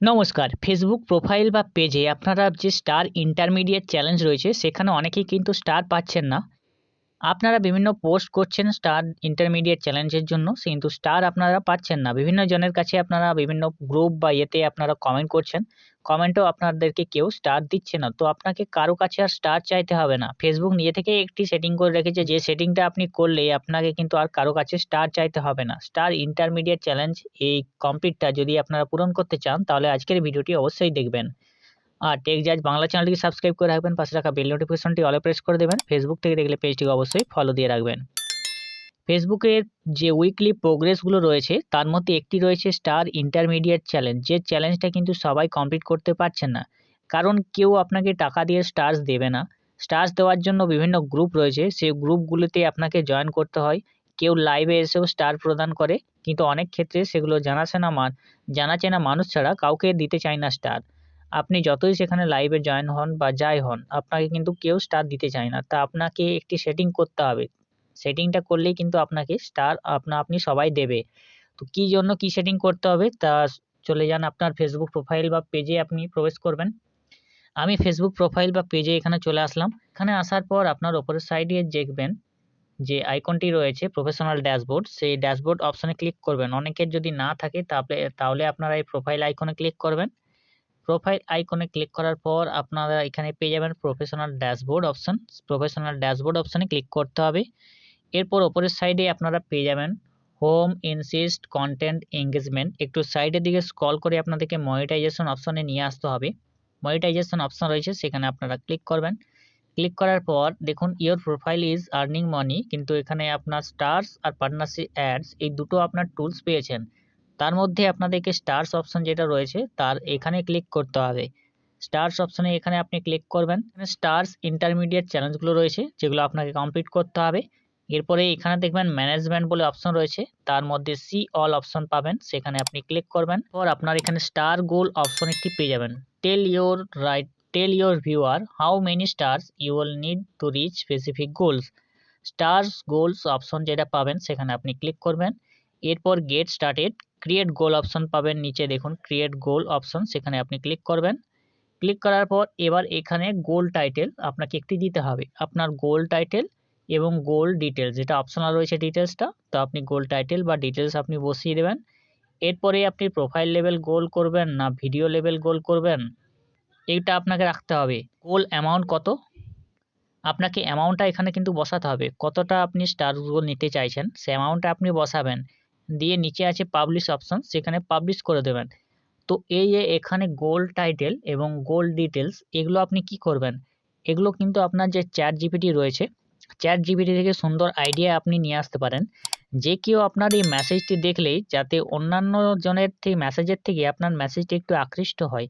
নমস্কার। Facebook profile বা পেজে আপনারা যে স্টার ইন্টারমিডিয়েট চ্যালেঞ্জ রয়েছে সেখানে অনেকেই কিন্তু স্টার পাচ্ছেন না। আপনারা বিভিন্ন পোস্ট করছেন স্টার ইন্টারমিডিয়েট চ্যালেঞ্জের জন্য কিন্তু স্টার আপনারা পাচ্ছেন না। বিভিন্ন জনের কাছে আপনারা বিভিন্ন গ্রুপ বা ইয়েতে আপনারা কমেন্ট করছেন। কমেন্টেও আপনাদেরকে কেউ স্টার দিচ্ছে না। তো আপনাকে কারো কাছে আর স্টার চাইতে হবে না। ফেসবুক নিজে থেকেই একটি সেটিং করে রেখেছে যে সেটিংটা আপনি করলে আপনাকে কিন্তু আর কারো কাছে স্টার চাইতে হবে না। স্টার ইন্টারমিডিয়েট চ্যালেঞ্জ এই কমপ্লিটটা যদি আপনারা পূরণ করতে চান তাহলে আজকের ভিডিওটি অবশ্যই দেখবেন। আর টেক জাজ বাংলা চ্যানেলটিকে সাবস্ক্রাইব করে রাখবেন, পাশে রাখা বেল নোটিফিকেশনটি অলে প্রেস করে দেবেন। ফেসবুক থেকে দেখলে পেজটিকে অবশ্যই ফলো দিয়ে রাখবেন। ফেসবুকের যে উইকলি প্রোগ্রেসগুলো রয়েছে তার মধ্যে একটি রয়েছে স্টার ইন্টারমিডিয়েট চ্যালেঞ্জ। যে চ্যালেঞ্জটা কিন্তু সবাই কমপ্লিট করতে পারছেন না, কারণ কেউ আপনাকে টাকা দিয়ে স্টার্স দেবে না। স্টার্স দেওয়ার জন্য বিভিন্ন গ্রুপ রয়েছে, সেই গ্রুপগুলোতে আপনাকে জয়েন করতে হয়। কেউ লাইভে এসেও স্টার প্রদান করে, কিন্তু অনেক ক্ষেত্রে সেগুলো জানাচেনা মানুষ ছাড়া কাউকে দিতে চায় না স্টার। আপনি যতই সেখানে লাইভে জয়েন হন বা যাই হন, আপনাকে কিন্তু কেউ স্টার দিতে চায় না। তা আপনাকে একটি সেটিং করতে হবে। সেটিংটা করলেই কিন্তু আপনাকে স্টার আপনি সবাই দেবে। তো কী জন্য কী সেটিং করতে হবে তা চলে যান আপনার ফেসবুক প্রোফাইল বা পেজে আপনি প্রবেশ করবেন। আমি ফেসবুক প্রোফাইল বা পেজে এখানে চলে আসলাম। এখানে আসার পর আপনার ওপরের সাইডে দেখবেন যে আইকনটি রয়েছে প্রফেশনাল ড্যাশবোর্ড, সেই ড্যাশবোর্ড অপশনে ক্লিক করবেন। অনেকের যদি না থাকে তাহলে আপনারা এই প্রোফাইল আইকনে ক্লিক করবেন। প্রোফাইল আইকনে ক্লিক করার পর আপনারা এখানে পেয়ে যাবেন professional dashboard option. Professional dashboard অপশনে ক্লিক করতে হবে। এরপর ওপরের সাইডে আপনারা পেয়ে যাবেন হোম, ইনসিস্ট, কন্টেন্ট, এঙ্গেজমেন্ট। একটু সাইডের দিকে স্ক্রল করে আপনাদেরকে মনিটাইজেশন অপশনে নিয়ে আসতে হবে। মনিটাইজেশন অপশন রয়েছে, সেখানে আপনারা ক্লিক করবেন। ক্লিক করার পর দেখুন your profile is earning money, কিন্তু এখানে আপনার স্টার্স আর পার্টনারশিপ অ্যাডস এই দুটো আপনার টুলস পেয়েছেন। তার মধ্যে আপনাদেরকে স্টার্স অপশন যেটা রয়েছে তার এখানে ক্লিক করতে হবে। স্টার্স অপশনে এখানে আপনি ক্লিক করবেন। এখানে স্টার্স ইন্টারমিডিয়েট চ্যালেঞ্জগুলো রয়েছে যেগুলো আপনাকে কমপ্লিট করতে হবে। এরপরে এখানে দেখবেন ম্যানেজমেন্ট বলে অপশন রয়েছে, তার মধ্যে সি অল অপশন পাবেন, সেখানে আপনি ক্লিক করবেন। পর আপনার এখানে স্টার গোল অপশন একটি পেয়ে যাবেন। Tell your viewer how many stars you will need to reach specific goals. Stars goals option যেটা পাবেন সেখানে আপনি ক্লিক করবেন। এরপর get started create goal option পাবেন, নিচে দেখুন ক্রিয়েট গোল অপশন, সেখানে আপনি ক্লিক করবেন। ক্লিক করার পর এবার এখানে গোল টাইটেল আপনাকে একটি দিতে হবে। আপনার গোল টাইটেল এবং গোল ডিটেলস, যেটা অপশনাল রয়েছে ডিটেলসটা, তো আপনি গোল টাইটেল বা ডিটেলস আপনি বসিয়ে দেবেন। এরপরে আপনি প্রোফাইল লেভেল গোল করবেন না ভিডিও লেভেল গোল করবেন, এইটা আপনাকে রাখতে হবে। গোল অ্যামাউন্ট কত, আপনাকে অ্যামাউন্টটা এখানে কিন্তু বসাতে হবে। কতটা আপনি স্টারগুলো নিতে চাইছেন সেই অ্যামাউন্টটা আপনি বসাবেন। দিয়ে নিচে আছে পাবলিশ অপশন, সেখানে পাবলিশ করে দেবেন। তো এই যে এখানে গোল টাইটেল এবং গোল ডিটেলস এগুলো আপনি কি করবেন, এগুলো কিন্তু আপনার যে চ্যাট জিপিটি রয়েছে, চ্যাট জিপিটি থেকে সুন্দর আইডিয়া আপনি নিয়ে আসতে পারেন। যে কেউ আপনার এই মেসেজটি দেখলেই যাতে অন্যান্য জনের থেকে মেসেজের থেকে আপনার মেসেজটি একটু আকৃষ্ট হয়।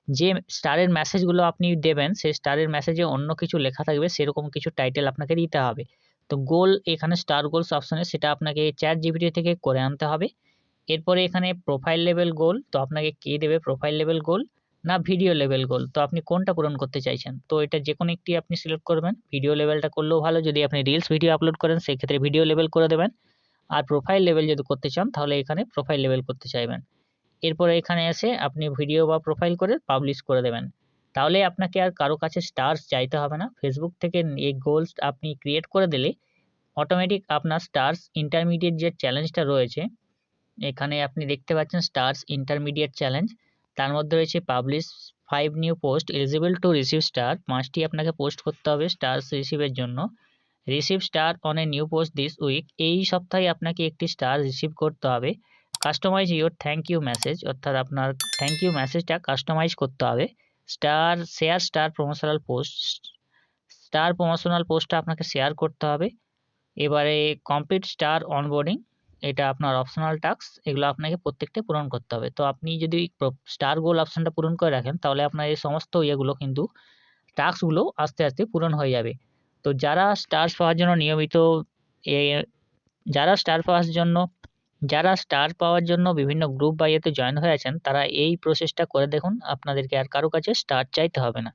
যে স্টারের মেসেজগুলো আপনি দেবেন সেই স্টারের মেসেজে অন্য কিছু লেখা থাকবে, সেরকম কিছু টাইটেল আপনাকে দিতে হবে। তো গোল এখানে স্টার গোলস অপশনে সেটা আপনাকে চ্যাট জিপিটি থেকে করে আনতে হবে। এরপরে এখানে প্রোফাইল লেভেল গোল, তো আপনাকে কে দেবে প্রোফাইল লেভেল গোল না ভিডিও লেভেল গোল, তো আপনি কোনটা পূরণ করতে চাইছেন। তো এটা যে কোনো একটি আপনি সিলেক্ট করবেন। ভিডিও লেভেলটা করলেও ভালো, যদি আপনি রিলস ভিডিও আপলোড করেন সেক্ষেত্রে ভিডিও লেভেল করে দেবেন। আর প্রোফাইল লেভেল যদি করতে চান তাহলে এখানে প্রোফাইল লেভেল করতে চাইবেন। এরপরে এখানে এসে আপনি ভিডিও বা প্রোফাইল করে পাবলিশ করে দেবেন। তাহলে আপনাকে আর কারো কাছে স্টার্স চাইতে হবে না। ফেসবুক থেকে এই গোলস আপনি ক্রিয়েট করে দিলে অটোমেটিক আপনার স্টার্স ইন্টারমিডিয়েট যে চ্যালেঞ্জটা রয়েছে, এখানে আপনি দেখতে পাচ্ছেন স্টার্স ইন্টারমিডিয়েট চ্যালেঞ্জ, তার মধ্যে রয়েছে publish 5 new post eligible to receive star. 5টি আপনাকে পোস্ট করতে হবে স্টার্স রিসিভের জন্য। Receive star on a new post this week, এই সপ্তাহে আপনাকে একটি স্টার রিসিভ করতে হবে। Customise your thank you message, অর্থাৎ আপনার থ্যাংক ইউ মেসেজটা কাস্টমাইজ করতে হবে। Star promotional post, star promotional পোস্টটা আপনাকে শেয়ার করতে হবে। এবারে কমপ্লিট স্টার অনবোর্ডিং, এটা আপনার অপশনাল টাস্ক, এগুলো আপনাকে প্রত্যেকটা পূরণ করতে হবে। তো আপনি যদি স্টার গোল অপশনটা পূরণ করে রাখেন তাহলে আপনার এই সমস্ত ইয়েগুলো কিন্তু টাস্কগুলো আস্তে আস্তে পূরণ হয়ে যাবে। তো যারা স্টার পাওয়ার জন্য নিয়মিত এ যারা স্টার পাওয়ার জন্য যারা স্টার পাওয়ার জন্য বিভিন্ন গ্রুপ বা ইয়েতে জয়েন হয়ে আছেন তারা এই প্রসেসটা করে দেখুন, আপনাদেরকে আর কারো কাছে স্টার চাইতে হবে না।